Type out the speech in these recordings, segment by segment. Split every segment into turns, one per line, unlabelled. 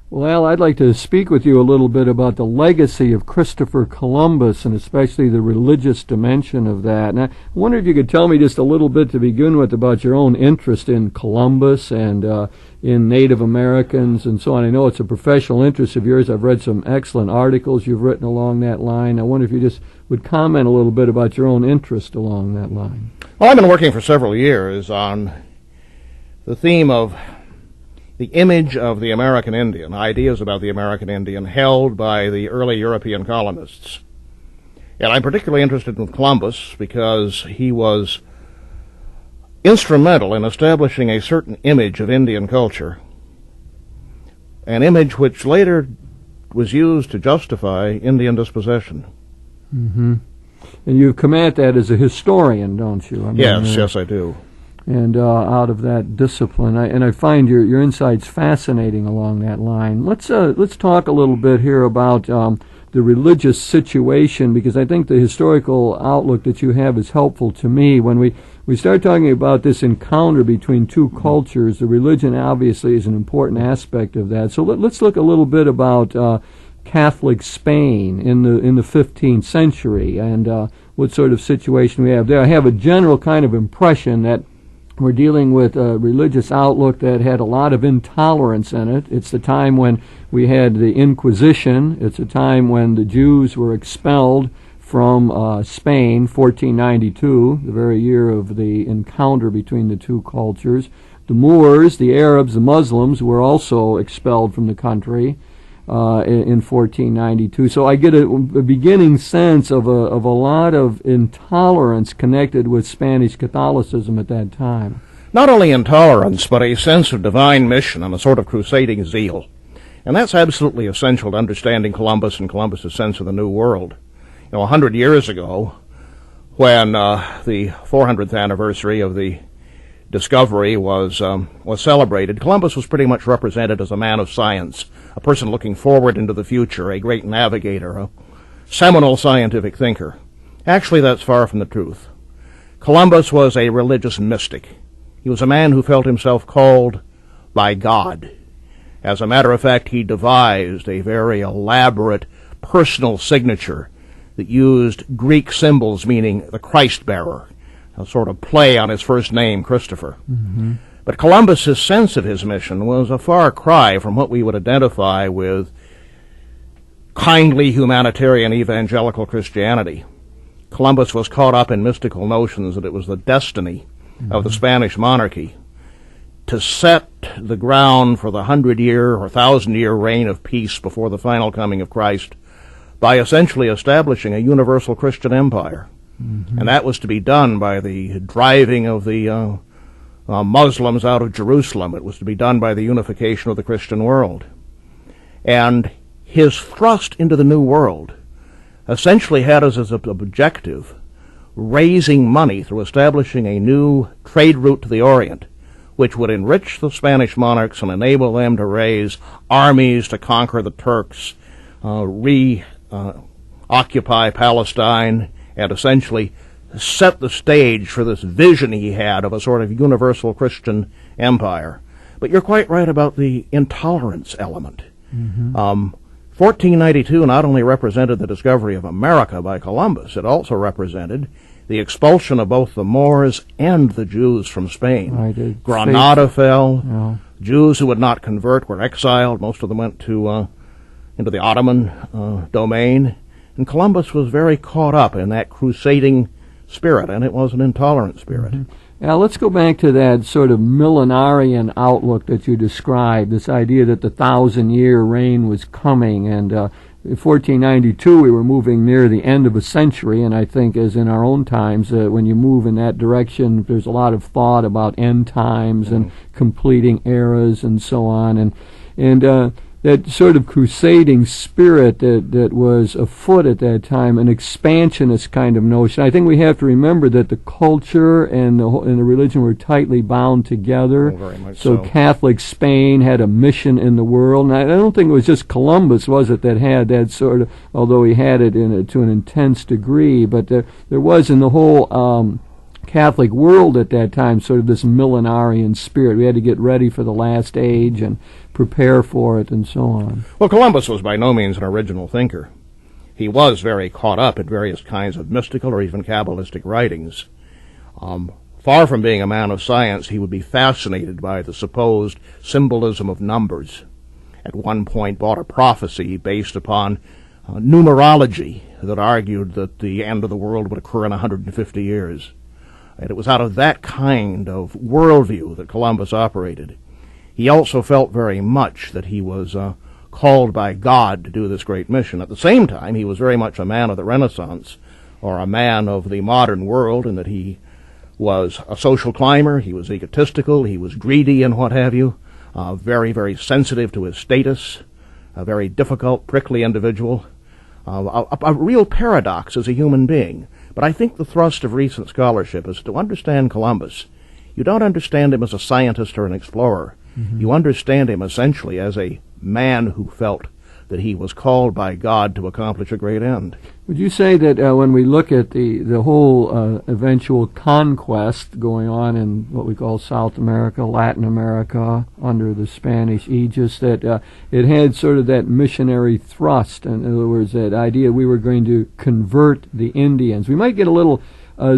Well, I'd like to speak with you a little bit about the legacy of Christopher Columbus and especially the religious dimension of that. And I wonder if you could tell me just a little bit to begin with about your own interest in Columbus and in Native Americans and so on. I know it's a professional interest of yours. I've read some excellent articles you've written along that line. I wonder if you just would comment a little bit about your own interest along that line.
Well, I've been working for several years on the theme of the image of the American Indian, ideas about the American Indian held by the early European colonists. And I'm particularly interested in Columbus because he was instrumental in establishing a certain image of Indian culture, an image which later was used to justify Indian dispossession.
Mm-hmm. And you come at that as a historian, don't you?
Yes, I do.
And out of that discipline, I find your insights fascinating along that line. Let's talk a little bit here about the religious situation, because I think the historical outlook that you have is helpful to me. When we start talking about this encounter between two cultures, the religion obviously is an important aspect of that. So let's look a little bit about Catholic Spain in the 15th century and what sort of situation we have there. I have a general kind of impression that we're dealing with a religious outlook that had a lot of intolerance in it. It's the time when we had the Inquisition. It's a time when the Jews were expelled from Spain, 1492, the very year of the encounter between the two cultures. The Moors, the Arabs, the Muslims were also expelled from the country in 1492. So I get a beginning sense of a lot of intolerance connected with Spanish Catholicism at that time.
Not only intolerance, but a sense of divine mission and a sort of crusading zeal. And that's absolutely essential to understanding Columbus and Columbus's sense of the New World. 100 years ago, when the 400th anniversary of the discovery was celebrated, Columbus was pretty much represented as a man of science, a person looking forward into the future, a great navigator, a seminal scientific thinker. Actually, that's far from the truth. Columbus was a religious mystic. He was a man who felt himself called by God. As a matter of fact, he devised a very elaborate personal signature that used Greek symbols meaning the Christ-bearer, a sort of play on his first name, Christopher.
Mm-hmm.
But Columbus's sense of his mission was a far cry from what we would identify with kindly humanitarian evangelical Christianity. Columbus was caught up in mystical notions that it was the destiny of the Spanish monarchy to set the ground for the 100-year or 1,000-year reign of peace before the final coming of Christ by essentially establishing a universal Christian empire. Mm-hmm. And that was to be done by the driving of the Muslims out of Jerusalem. It was to be done by the unification of the Christian world. And his thrust into the New World essentially had as an objective raising money through establishing a new trade route to the Orient, which would enrich the Spanish monarchs and enable them to raise armies to conquer the Turks, occupy Palestine, and essentially set the stage for this vision he had of a sort of universal Christian empire. But you're quite right about the intolerance element.
Mm-hmm.
1492 not only represented the discovery of America by Columbus, it also represented the expulsion of both the Moors and the Jews from Spain. Granada fell.
Yeah.
Jews who would not convert were exiled. Most of them went to into the Ottoman domain. And Columbus was very caught up in that crusading spirit, and it was an intolerant spirit.
Mm-hmm. Now, let's go back to that sort of millenarian outlook that you described, this idea that the 1,000-year reign was coming. And in 1492, we were moving near the end of a century, and I think as in our own times, when you move in that direction, there's a lot of thought about end times and completing eras and so on. And that sort of crusading spirit that was afoot at that time, an expansionist kind of notion. I think we have to remember that the culture and the religion were tightly bound together.
Oh, very much
so Catholic Spain had a mission in the world. And I don't think it was just Columbus, was it, that had that sort of, although he had it to an intense degree, but there was in the whole Catholic world at that time, sort of this millenarian spirit. We had to get ready for the last age and prepare for it and so on.
Well, Columbus was by no means an original thinker. He was very caught up in various kinds of mystical or even Kabbalistic writings. Far from being a man of science, he would be fascinated by the supposed symbolism of numbers. At one point bought a prophecy based upon numerology that argued that the end of the world would occur in 150 years. And it was out of that kind of worldview that Columbus operated. He also felt very much that he was called by God to do this great mission. At the same time, he was very much a man of the Renaissance, or a man of the modern world, in that he was a social climber, he was egotistical, he was greedy and what have you, very, very sensitive to his status, a very difficult, prickly individual, a real paradox as a human being. But I think the thrust of recent scholarship is to understand Columbus. You don't understand him as a scientist or an explorer. Mm-hmm. You understand him essentially as a man who felt that he was called by God to accomplish a great end.
Would you say that when we look at the whole eventual conquest going on in what we call South America, Latin America, under the Spanish aegis, that it had sort of that missionary thrust? In other words, that idea we were going to convert the Indians. We might get a little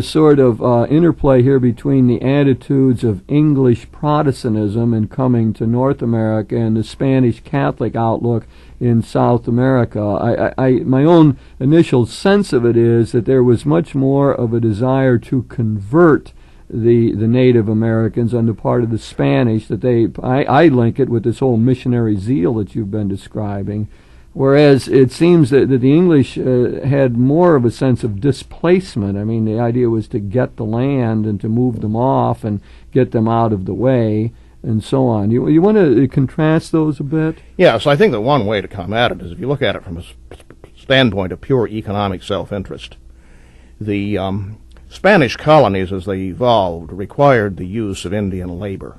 sort of interplay here between the attitudes of English Protestantism in coming to North America and the Spanish Catholic outlook in South America. My own initial sense of it is that there was much more of a desire to convert the Native Americans on the part of the Spanish, that I link it with this whole missionary zeal that you've been describing. Whereas it seems that the English had more of a sense of displacement. I mean, the idea was to get the land and to move them off and get them out of the way and so on. You want to contrast those a bit?
Yes, I think that one way to come at it is if you look at it from a standpoint of pure economic self-interest. The Spanish colonies, as they evolved, required the use of Indian labor.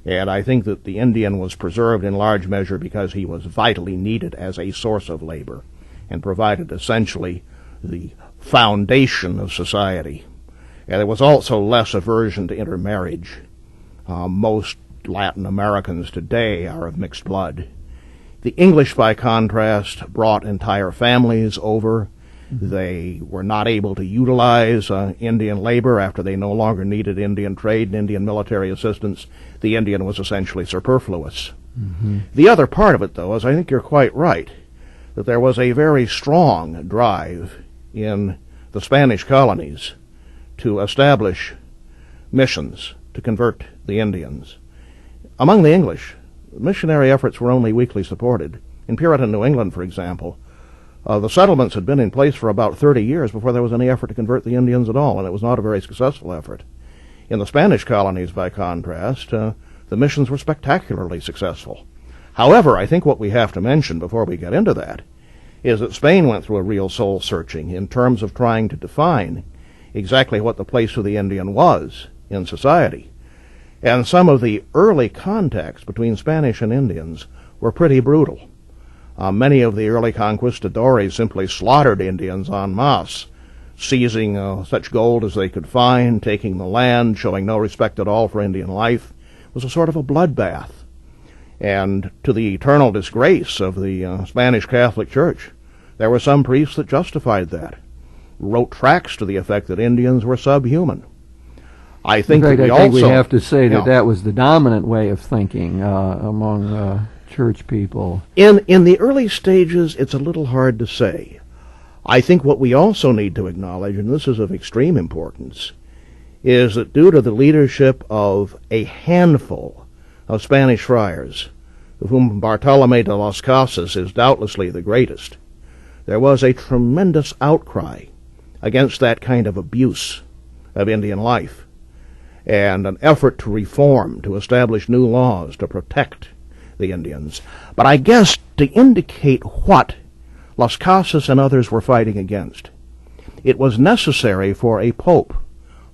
And I think that the Indian was preserved in large measure because he was vitally needed as a source of labor and provided essentially the foundation of society. And there was also less aversion to intermarriage. Most Latin Americans today are of mixed blood. The English, by contrast, brought entire families over. They were not able to utilize Indian labor after they no longer needed Indian trade and Indian military assistance. The Indian was essentially superfluous. Mm-hmm. The other part of it, though, is I think you're quite right, that there was a very strong drive in the Spanish colonies to establish missions to convert the Indians. Among the English, missionary efforts were only weakly supported. In Puritan New England, for example, the settlements had been in place for about 30 years before there was any effort to convert the Indians at all, and it was not a very successful effort. In the Spanish colonies, by contrast, the missions were spectacularly successful. However, I think what we have to mention before we get into that is that Spain went through a real soul-searching in terms of trying to define exactly what the place of the Indian was in society. And some of the early contacts between Spanish and Indians were pretty brutal. Many of the early conquistadores simply slaughtered Indians en masse, seizing such gold as they could find, taking the land, showing no respect at all for Indian life. It was a sort of a bloodbath. And to the eternal disgrace of the Spanish Catholic Church, there were some priests that justified that, wrote tracts to the effect that Indians were subhuman. I think
in fact,
that
I think we have to say that that was the dominant way of thinking among church people.
In the early stages, it's a little hard to say. I think what we also need to acknowledge, and this is of extreme importance, is that due to the leadership of a handful of Spanish friars, of whom Bartolomé de las Casas is doubtlessly the greatest, there was a tremendous outcry against that kind of abuse of Indian life, and an effort to reform, to establish new laws, to protect the Indians. But I guess to indicate what Las Casas and others were fighting against, it was necessary for a pope,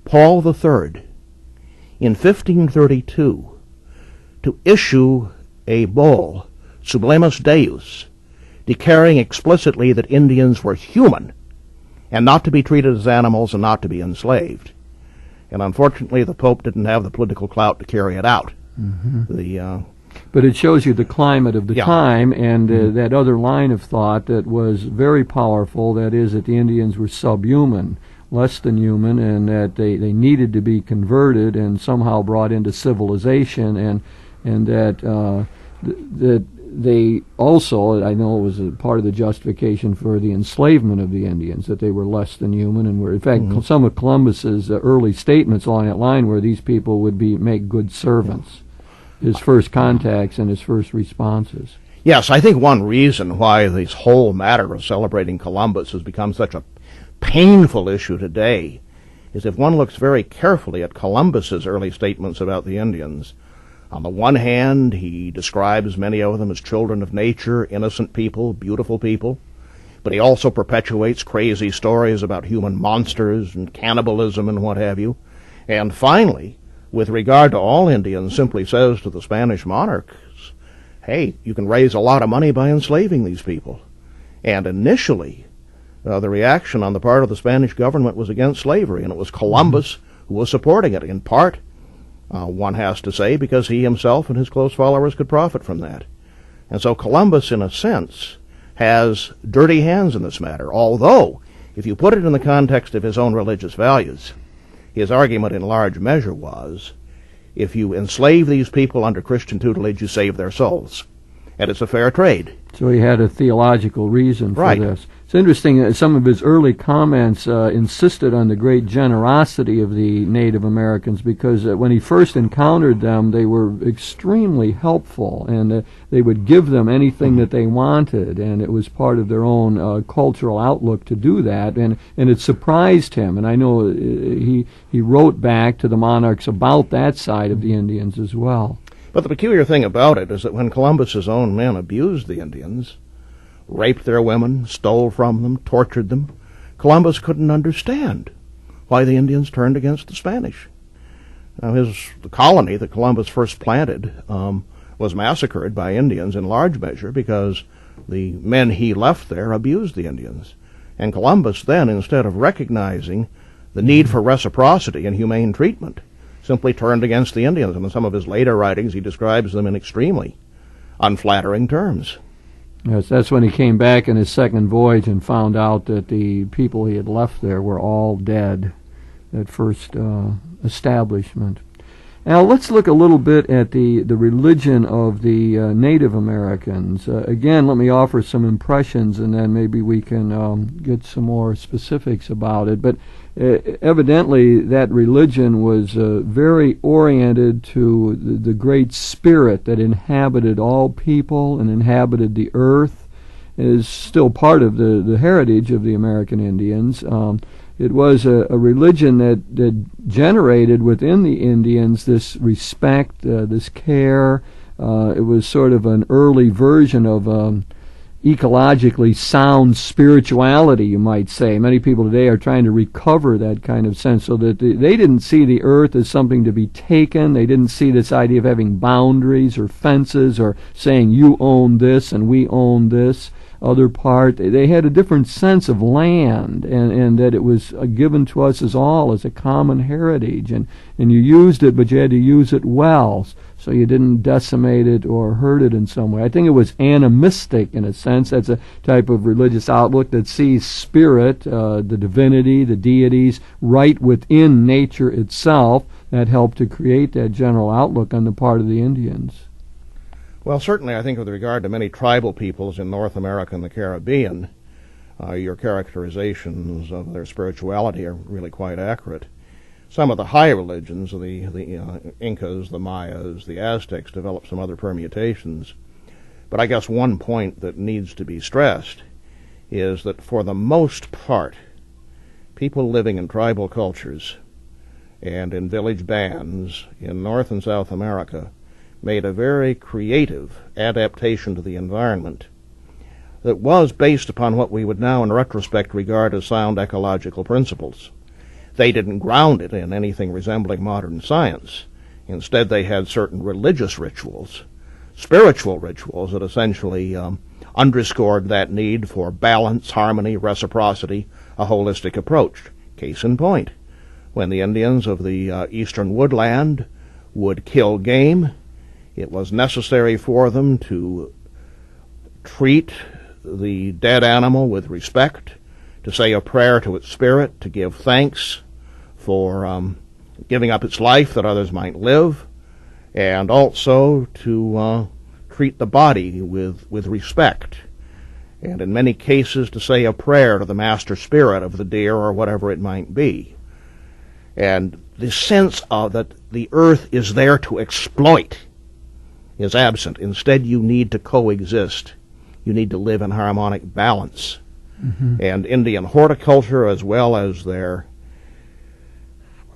Paul III, in 1532, to issue a bull, Sublimus Deus, declaring explicitly that Indians were human and not to be treated as animals and not to be enslaved. And unfortunately, the Pope didn't have the political clout to carry it out.
But it shows you the climate of the
Yeah.
time, and that other line of thought that was very powerful, that is that the Indians were subhuman, less than human, and that they needed to be converted and somehow brought into civilization, and that that they also, I know it was a part of the justification for the enslavement of the Indians, that they were less than human, and were, in fact, some of Columbus's early statements along that line were these people would make good servants. His first contacts and his first responses.
Yes, I think one reason why this whole matter of celebrating Columbus has become such a painful issue today is if one looks very carefully at Columbus's early statements about the Indians. On the one hand, he describes many of them as children of nature, innocent people, beautiful people, but he also perpetuates crazy stories about human monsters and cannibalism and what have you. And finally, with regard to all Indians, simply says to the Spanish monarchs, hey, you can raise a lot of money by enslaving these people. And initially, the reaction on the part of the Spanish government was against slavery, and it was Columbus who was supporting it, in part, one has to say, because he himself and his close followers could profit from that. And so Columbus, in a sense, has dirty hands in this matter, although, if you put it in the context of his own religious values, his argument in large measure was, if you enslave these people under Christian tutelage, you save their souls. And it's a fair trade.
So he had a theological reason for
Right.
this. It's interesting that some of his early comments insisted on the great generosity of the Native Americans, because when he first encountered them, they were extremely helpful, and they would give them anything that they wanted, and it was part of their own cultural outlook to do that, and it surprised him. And I know he wrote back to the monarchs about that side of the Indians as well.
But the peculiar thing about it is that when Columbus's own men abused the Indians, raped their women, stole from them, tortured them, Columbus couldn't understand why the Indians turned against the Spanish. Now, the colony that Columbus first planted was massacred by Indians in large measure because the men he left there abused the Indians. And Columbus then, instead of recognizing the need for reciprocity and humane treatment, simply turned against the Indians. And in some of his later writings, he describes them in extremely unflattering terms.
Yes, that's when he came back in his second voyage and found out that the people he had left there were all dead, that first establishment. Now let's look a little bit at the religion of the Native Americans. Again, let me offer some impressions, and then maybe we can get some more specifics about it. But evidently that religion was very oriented to the great spirit that inhabited all people and inhabited the earth. It is still part of the heritage of the American Indians. It was a religion that generated within the Indians this respect, this care. It was sort of an early version of ecologically sound spirituality, you might say. Many people today are trying to recover that kind of sense, so that they didn't see the earth as something to be taken. They didn't see this idea of having boundaries or fences or saying you own this and we own this other part. They had a different sense of land, and that it was given to us as a common heritage, and you used it, but you had to use it well, so you didn't decimate it or hurt it in some way. I think it was animistic in a sense. That's a type of religious outlook that sees spirit, the divinity, the deities, right within nature itself. That helped to create that general outlook on the part of the Indians.
Well, certainly I think with regard to many tribal peoples in North America and the Caribbean, your characterizations of their spirituality are really quite accurate. Some of the higher religions, the Incas, the Mayas, the Aztecs, developed some other permutations. But I guess one point that needs to be stressed is that for the most part, people living in tribal cultures and in village bands in North and South America made a very creative adaptation to the environment that was based upon what we would now in retrospect regard as sound ecological principles. They didn't ground it in anything resembling modern science. Instead, they had certain religious rituals, spiritual rituals that essentially underscored that need for balance, harmony, reciprocity, a holistic approach. Case in point, When the Indians of the eastern woodland would kill game, it was necessary for them to treat the dead animal with respect, to say a prayer to its spirit, to give thanks for giving up its life that others might live, and also to treat the body with respect, and in many cases to say a prayer to the master spirit of the deer or whatever it might be. And the sense of that the earth is there to exploit is absent. Instead, you need to coexist. You need to live in harmonic balance. Mm-hmm. And Indian horticulture, as well as their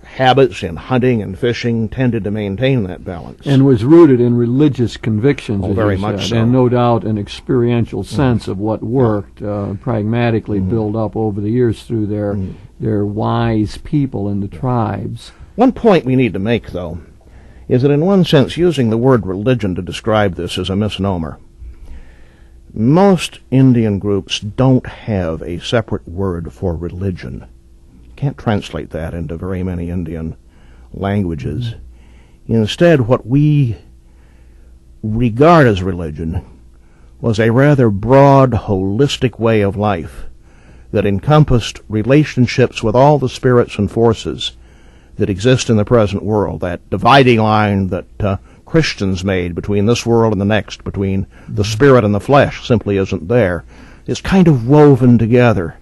habits in hunting and fishing, tended to maintain that balance.
And was rooted in religious convictions,
oh, very much so.
And no doubt an experiential sense of what worked, pragmatically built up over the years through their wise people in the tribes.
One point we need to make, though, is that in one sense using the word religion to describe this is a misnomer. Most Indian groups don't have a separate word for religion. Can't translate that into very many Indian languages. Instead, what we regard as religion was a rather broad, holistic way of life that encompassed relationships with all the spirits and forces that exist in the present world, that dividing line that Christians made between this world and the next, between the spirit and the flesh, simply isn't there. It's kind of woven together.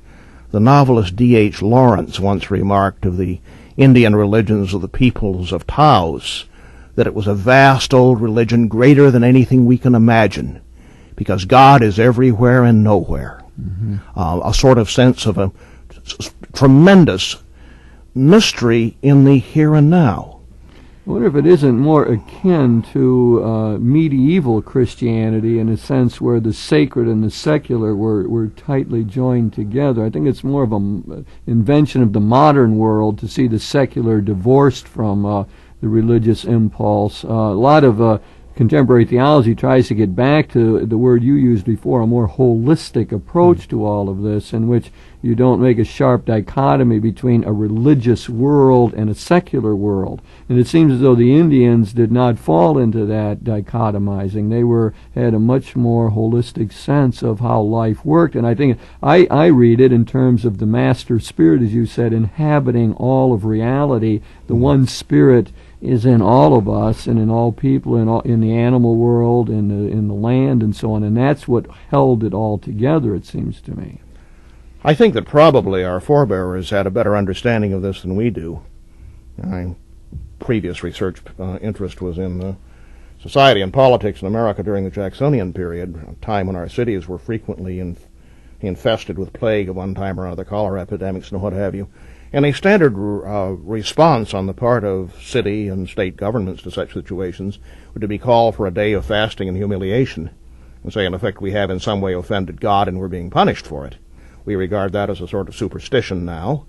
The novelist D.H. Lawrence once remarked of the Indian religions of the peoples of Taos that it was a vast old religion greater than anything we can imagine, because God is everywhere and nowhere. Mm-hmm. A sort of sense of a tremendous mystery in the here and now.
I wonder if it isn't more akin to medieval Christianity in a sense where the sacred and the secular were tightly joined together. I think it's more of an invention of the modern world to see the secular divorced from the religious impulse. A lot of contemporary theology tries to get back to the word you used before, a more holistic approach to all of this, in which you don't make a sharp dichotomy between a religious world and a secular world. And it seems as though the Indians did not fall into that dichotomizing. They had a much more holistic sense of how life worked. And I think I read it in terms of the master spirit, as you said, inhabiting all of reality. The one spirit is in all of us and in all people, in the animal world, in the land, and so on. And that's what held it all together, it seems to me.
I think that probably our forebears had a better understanding of this than we do. My previous research interest was in society and politics in America during the Jacksonian period, a time when our cities were frequently infested with plague of one time or another, cholera epidemics and what have you. And a standard response on the part of city and state governments to such situations would to be call for a day of fasting and humiliation, and say, in effect, we have in some way offended God and we're being punished for it. We regard that as a sort of superstition now.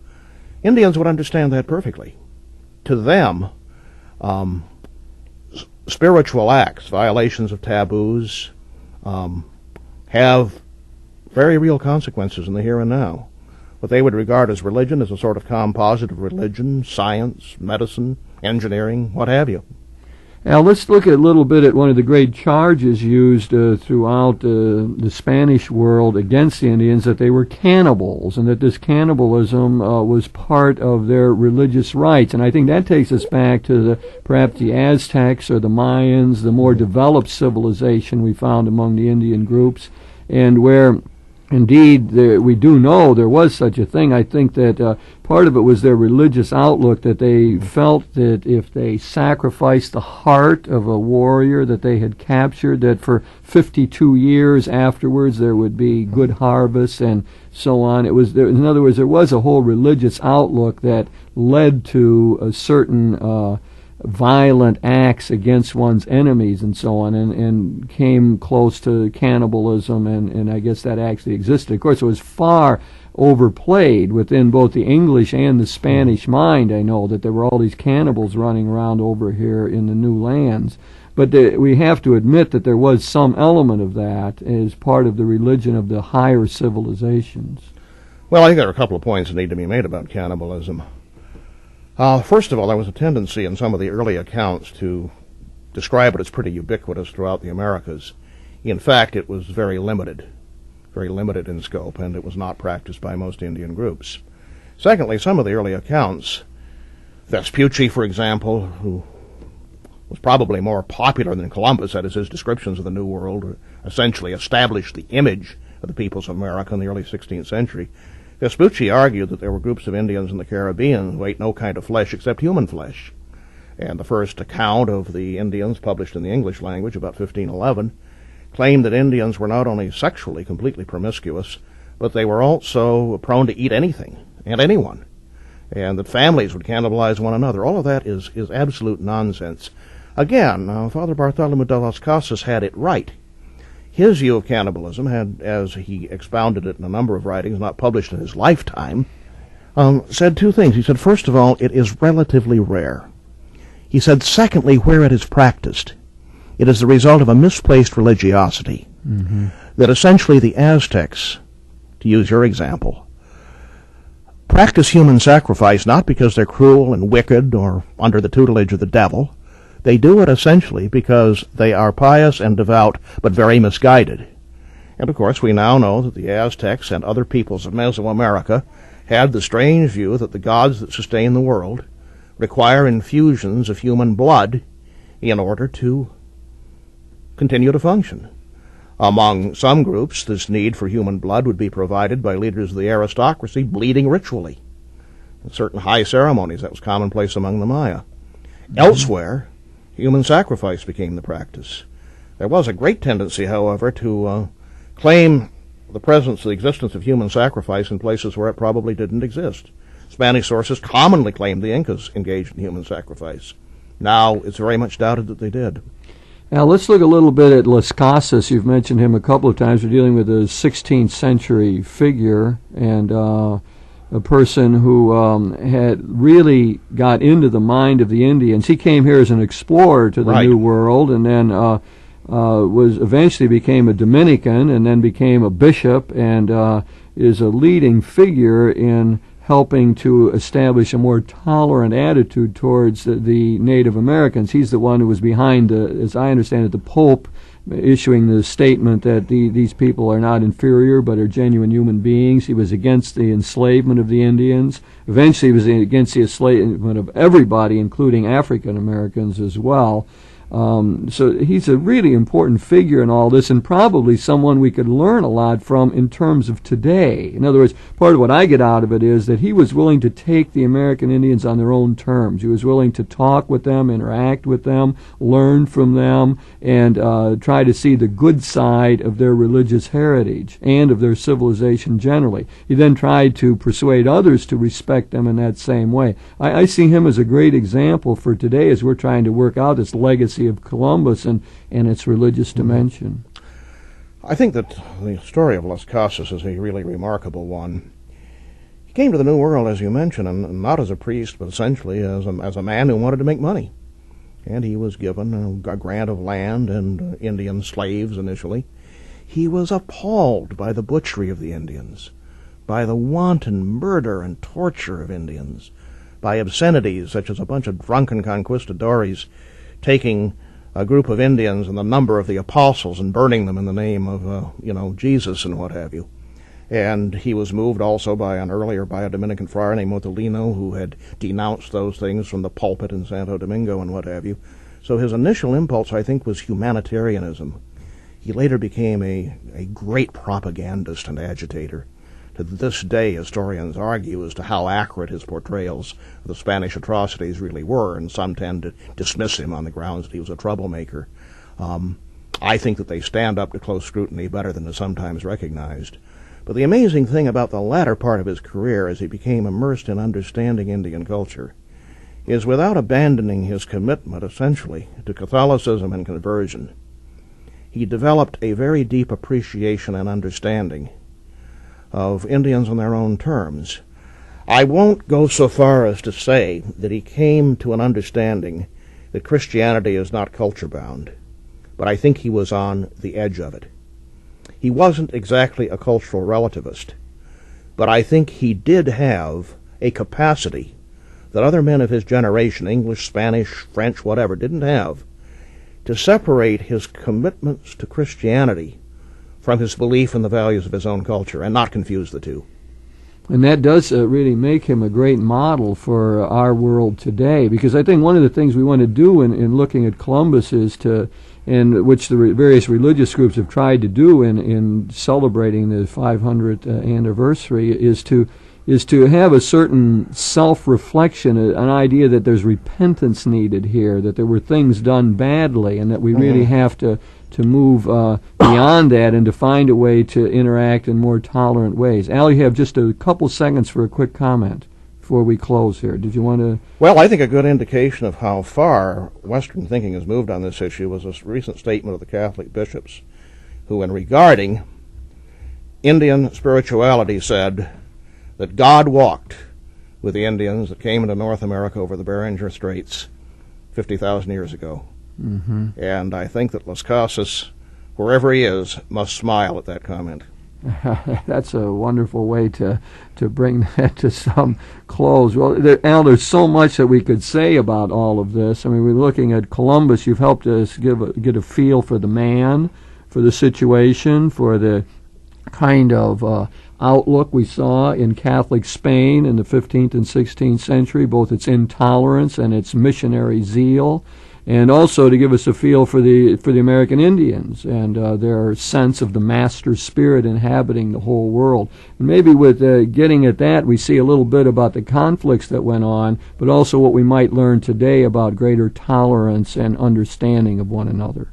Indians would understand that perfectly. To them, spiritual acts, violations of taboos, have very real consequences in the here and now. What they would regard as religion is a sort of composite of religion, science, medicine, engineering, what have you.
Now, let's look a little bit at one of the great charges used throughout the Spanish world against the Indians, that they were cannibals, and that this cannibalism was part of their religious rites. And I think that takes us back to perhaps the Aztecs or the Mayans, the more developed civilization we found among the Indian groups, and where indeed we do know there was such a thing. I think that part of it was their religious outlook, that they felt that if they sacrificed the heart of a warrior that they had captured, that for 52 years afterwards there would be good harvests and so on. In other words, there was a whole religious outlook that led to a certain violent acts against one's enemies and so on, and came close to cannibalism, and I guess that actually existed. Of course, it was far overplayed within both the English and the Spanish mind. I know that there were all these cannibals running around over here in the new lands, but we have to admit that there was some element of that as part of the religion of the higher civilizations.
Well, I think there are a couple of points that need to be made about cannibalism. First of all, there was a tendency in some of the early accounts to describe it as pretty ubiquitous throughout the Americas. In fact, it was very limited in scope, and it was not practiced by most Indian groups. Secondly, some of the early accounts, Vespucci, for example, who was probably more popular than Columbus, that is, his descriptions of the New World essentially established the image of the peoples of America in the early 16th century. Vespucci argued that there were groups of Indians in the Caribbean who ate no kind of flesh except human flesh. And the first account of the Indians, published in the English language about 1511, claimed that Indians were not only sexually completely promiscuous, but they were also prone to eat anything and anyone, and that families would cannibalize one another. All of that is absolute nonsense. Again, Father Bartholomew de las Casas had it right. His view of cannibalism had, as he expounded it in a number of writings not published in his lifetime, said two things. He said, first of all, it is relatively rare. He said, secondly, where it is practiced, it is the result of a misplaced religiosity. Mm-hmm. That essentially the Aztecs, to use your example, practice human sacrifice not because they're cruel and wicked or under the tutelage of the devil. They do it essentially because they are pious and devout, but very misguided. And of course, we now know that the Aztecs and other peoples of Mesoamerica had the strange view that the gods that sustain the world require infusions of human blood in order to continue to function. Among some groups, this need for human blood would be provided by leaders of the aristocracy bleeding ritually. In certain high ceremonies, that was commonplace among the Maya. Elsewhere, human sacrifice became the practice. There was a great tendency, however, to claim the presence, the existence of human sacrifice in places where it probably didn't exist. Spanish sources commonly claimed the Incas engaged in human sacrifice. Now, it's very much doubted that they did.
Now, let's look a little bit at Las Casas. You've mentioned him a couple of times. We're dealing with a 16th century figure and a person who had really got into the mind of the Indians. He came here as an explorer to the New World, and then was eventually became a Dominican, and then became a bishop, and is a leading figure in helping to establish a more tolerant attitude towards the Native Americans. He's the one who was behind, as I understand it, the Pope issuing the statement that these people are not inferior but are genuine human beings. He was against the enslavement of the Indians. Eventually he was against the enslavement of everybody, including African Americans as well. So he's a really important figure in all this, and probably someone we could learn a lot from in terms of today. In other words, part of what I get out of it is that he was willing to take the American Indians on their own terms. He was willing to talk with them, interact with them, learn from them, and try to see the good side of their religious heritage and of their civilization generally. He then tried to persuade others to respect them in that same way. I see him as a great example for today as we're trying to work out this legacy of Columbus and its religious dimension.
I think that the story of Las Casas is a really remarkable one. He came to the New World, as you mentioned, and not as a priest, but essentially as a man who wanted to make money. And he was given a grant of land and Indian slaves initially. He was appalled by the butchery of the Indians, by the wanton murder and torture of Indians, by obscenities such as a bunch of drunken conquistadores taking a group of Indians and the number of the apostles and burning them in the name of, Jesus and what have you. And he was moved also by a Dominican friar named Motolino, who had denounced those things from the pulpit in Santo Domingo and what have you. So his initial impulse, I think, was humanitarianism. He later became a great propagandist and agitator. To this day, historians argue as to how accurate his portrayals of the Spanish atrocities really were, and some tend to dismiss him on the grounds that he was a troublemaker. I think that they stand up to close scrutiny better than is sometimes recognized. But the amazing thing about the latter part of his career, as he became immersed in understanding Indian culture, is without abandoning his commitment, essentially, to Catholicism and conversion, he developed a very deep appreciation and understanding of Indians on their own terms. I won't go so far as to say that he came to an understanding that Christianity is not culture-bound, but I think he was on the edge of it. He wasn't exactly a cultural relativist, but I think he did have a capacity that other men of his generation, English, Spanish, French, whatever, didn't have, to separate his commitments to Christianity from his belief in the values of his own culture and not confuse the two.
And that does really make him a great model for our world today, because I think one of the things we want to do in looking at Columbus is to, and which the various religious groups have tried to do in celebrating the 500th anniversary, is to have a certain self-reflection, an idea that there's repentance needed here, that there were things done badly, and that we really have to move beyond that and to find a way to interact in more tolerant ways. Al, you have just a couple seconds for a quick comment before we close here. Did you want to?
Well, I think a good indication of how far Western thinking has moved on this issue was a recent statement of the Catholic bishops who, in regarding Indian spirituality, said that God walked with the Indians that came into North America over the Beringer Straits 50,000 years ago. Mm-hmm. And I think that Las Casas, wherever he is, must smile at that comment.
That's a wonderful way to bring that to some close. Well, Al, there's so much that we could say about all of this. I mean, we're looking at Columbus. You've helped us get a feel for the man, for the situation, for the kind of outlook we saw in Catholic Spain in the 15th and 16th century, both its intolerance and its missionary zeal, and also to give us a feel for the American Indians and their sense of the master spirit inhabiting the whole world. And maybe with getting at that, we see a little bit about the conflicts that went on, but also what we might learn today about greater tolerance and understanding of one another.